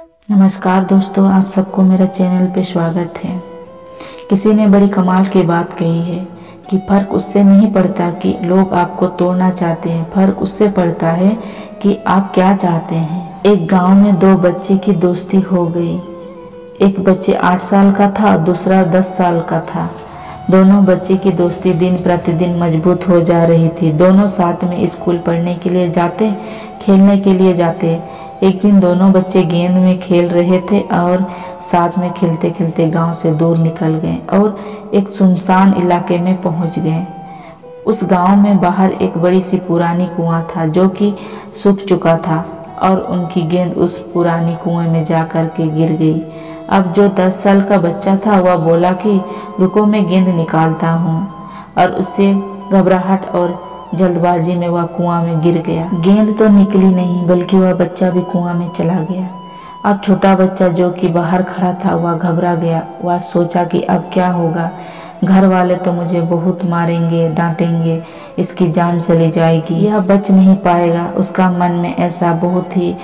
नमस्कार दोस्तों, आप सबको मेरा चैनल पे स्वागत है। किसी ने बड़ी कमाल की बात कही है कि फर्क उससे नहीं पड़ता कि लोग आपको तोड़ना चाहते हैं, फर्क उससे पड़ता है कि आप क्या चाहते हैं। एक गांव में दो बच्चे की दोस्ती हो गई। एक बच्चे 8 साल का था, दूसरा 10 साल का था। दोनों बच्चे की दोस्ती दिन प्रतिदिन मजबूत हो जा रही थी। दोनों साथ में स्कूल पढ़ने के लिए जाते, खेलने के लिए जाते। एक दिन दोनों बच्चे गेंद में खेल रहे थे और साथ में खेलते खेलते गांव से दूर निकल गए और एक सुनसान इलाके में पहुंच गए। उस गांव में बाहर एक बड़ी सी पुरानी कुआं था जो कि सूख चुका था और उनकी गेंद उस पुरानी कुएं में जा कर के गिर गई। अब जो 10 साल का बच्चा था वह बोला कि रुको, मैं गेंद निकालता हूँ, और उससे घबराहट और जल्दबाजी में वह कुआं में गिर गया। गेंद तो निकली नहीं बल्कि वह बच्चा भी कुआं में चला गया। अब छोटा बच्चा जो कि बाहर खड़ा था वह घबरा गया। वह सोचा कि अब क्या होगा, घर वाले तो मुझे बहुत मारेंगे, डांटेंगे, इसकी जान चली जाएगी, यह बच नहीं पाएगा। उसका मन में ऐसा बहुत ही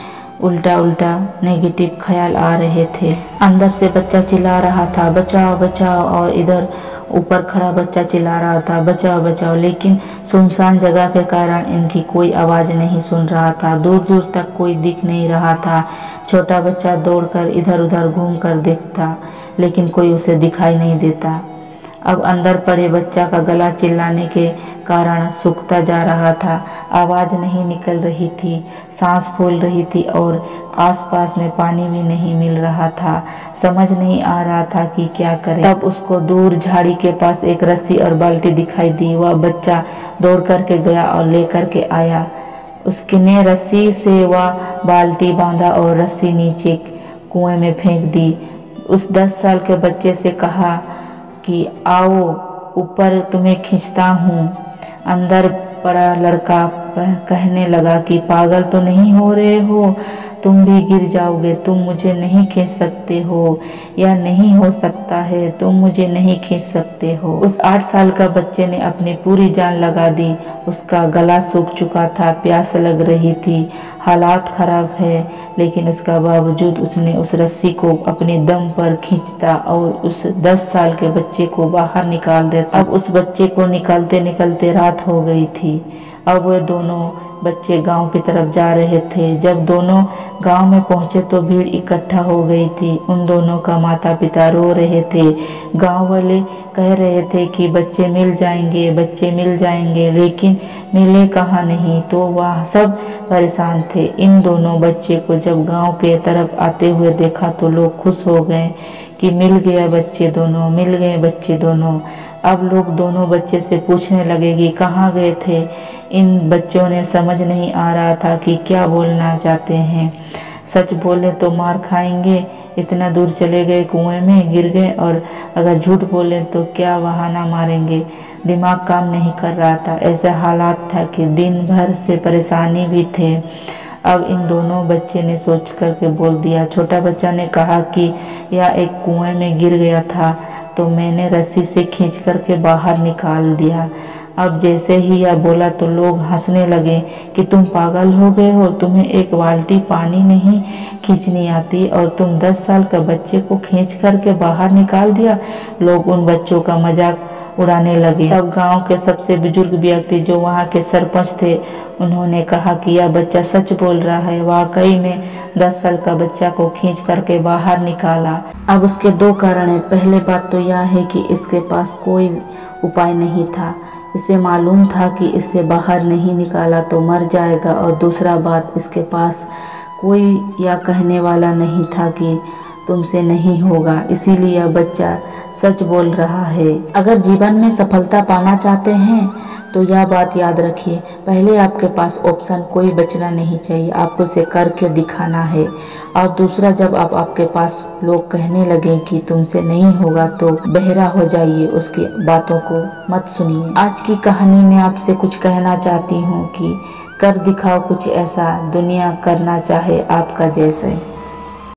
उल्टा उल्टा नेगेटिव ख्याल आ रहे थे। अंदर से बच्चा चिल्ला रहा था बचाओ बचाओ, और इधर ऊपर खड़ा बच्चा चिल्ला रहा था बचाओ बचाओ, लेकिन सुनसान जगह के कारण इनकी कोई आवाज़ नहीं सुन रहा था। दूर दूर तक कोई दिख नहीं रहा था। छोटा बच्चा दौड़कर इधर उधर घूम कर देखता, लेकिन कोई उसे दिखाई नहीं देता। अब अंदर पड़े बच्चा का गला चिल्लाने के कारण सूखता जा रहा था। आवाज़ नहीं निकल रही थी, सांस फूल रही थी और आसपास में पानी भी नहीं मिल रहा था। समझ नहीं आ रहा था कि क्या करे। तब उसको दूर झाड़ी के पास एक रस्सी और बाल्टी दिखाई दी। वह बच्चा दौड़ करके गया और लेकर के आया। उसने रस्सी से वह बाल्टी बांधा और रस्सी नीचे कुएं में फेंक दी। उस 10 साल के बच्चे से कहा कि आओ ऊपर, तुम्हें खींचता हूँ। अंदर पड़ा लड़का कहने लगा कि पागल तो नहीं हो रहे हो, तुम भी गिर जाओगे, तुम मुझे नहीं खींच सकते हो, या नहीं हो सकता है तुम मुझे नहीं खींच सकते हो। उस 8 साल का बच्चे ने अपनी पूरी जान लगा दी। उसका गला सूख चुका था, प्यास लग रही थी, हालात खराब है, लेकिन इसका बावजूद उसने उस रस्सी को अपने दम पर खींचता और उस 10 साल के बच्चे को बाहर निकाल देता। अब उस बच्चे को निकलते निकलते रात हो गई थी। अब वे दोनों बच्चे गांव की तरफ जा रहे थे। जब दोनों गांव में पहुंचे तो भीड़ इकट्ठा हो गई थी। उन दोनों का माता पिता रो रहे थे। गांव वाले कह रहे थे कि बच्चे मिल जाएंगे, बच्चे मिल जाएंगे, लेकिन मिले कहाँ नहीं। तो वह सब परेशान थे। इन दोनों बच्चे को जब गांव के तरफ आते हुए देखा तो लोग खुश हो गए कि मिल गया बच्चे दोनों, मिल गए बच्चे दोनों। अब लोग दोनों बच्चे से पूछने लगे कि कहाँ गए थे। इन बच्चों ने समझ नहीं आ रहा था कि क्या बोलना चाहते हैं। सच बोले तो मार खाएंगे, इतना दूर चले गए, कुएं में गिर गए, और अगर झूठ बोले तो क्या बहाना मारेंगे। दिमाग काम नहीं कर रहा था। ऐसे हालात था कि दिन भर से परेशानी भी थे। अब इन दोनों बच्चे ने सोच करके बोल दिया। छोटा बच्चा ने कहा कि यह एक कुएं में गिर गया था तो मैंने रस्सी से खींच करके बाहर निकाल दिया। अब जैसे ही यह बोला तो लोग हंसने लगे कि तुम पागल हो गए हो, तुम्हें एक बाल्टी पानी नहीं खींचनी आती और तुम 10 साल का बच्चे को खींच करके बाहर निकाल दिया। लोग उन बच्चों का मजाक उड़ाने लगे। तब गांव के सबसे बुजुर्ग व्यक्ति जो वहां के सरपंच थे, उन्होंने कहा कि यह बच्चा सच बोल रहा है। वाकई में 10 साल का बच्चा को खींच करके बाहर निकाला। अब उसके 2 कारण है। पहले बात तो यह है कि इसके पास कोई उपाय नहीं था। इसे मालूम था कि इसे बाहर नहीं निकाला तो मर जाएगा, और दूसरा बात, इसके पास कोई यह कहने वाला नहीं था कि तुमसे नहीं होगा। इसीलिए यह बच्चा सच बोल रहा है। अगर जीवन में सफलता पाना चाहते हैं तो यह बात याद रखिए, पहले आपके पास ऑप्शन कोई बचना नहीं चाहिए, आपको इसे करके दिखाना है। और दूसरा, जब आपके पास लोग कहने लगे कि तुमसे नहीं होगा तो बहरा हो जाइए, उसकी बातों को मत सुनिए। आज की कहानी में आपसे कुछ कहना चाहती हूँ कि कर दिखाओ कुछ ऐसा, दुनिया करना चाहे आपका जैसे।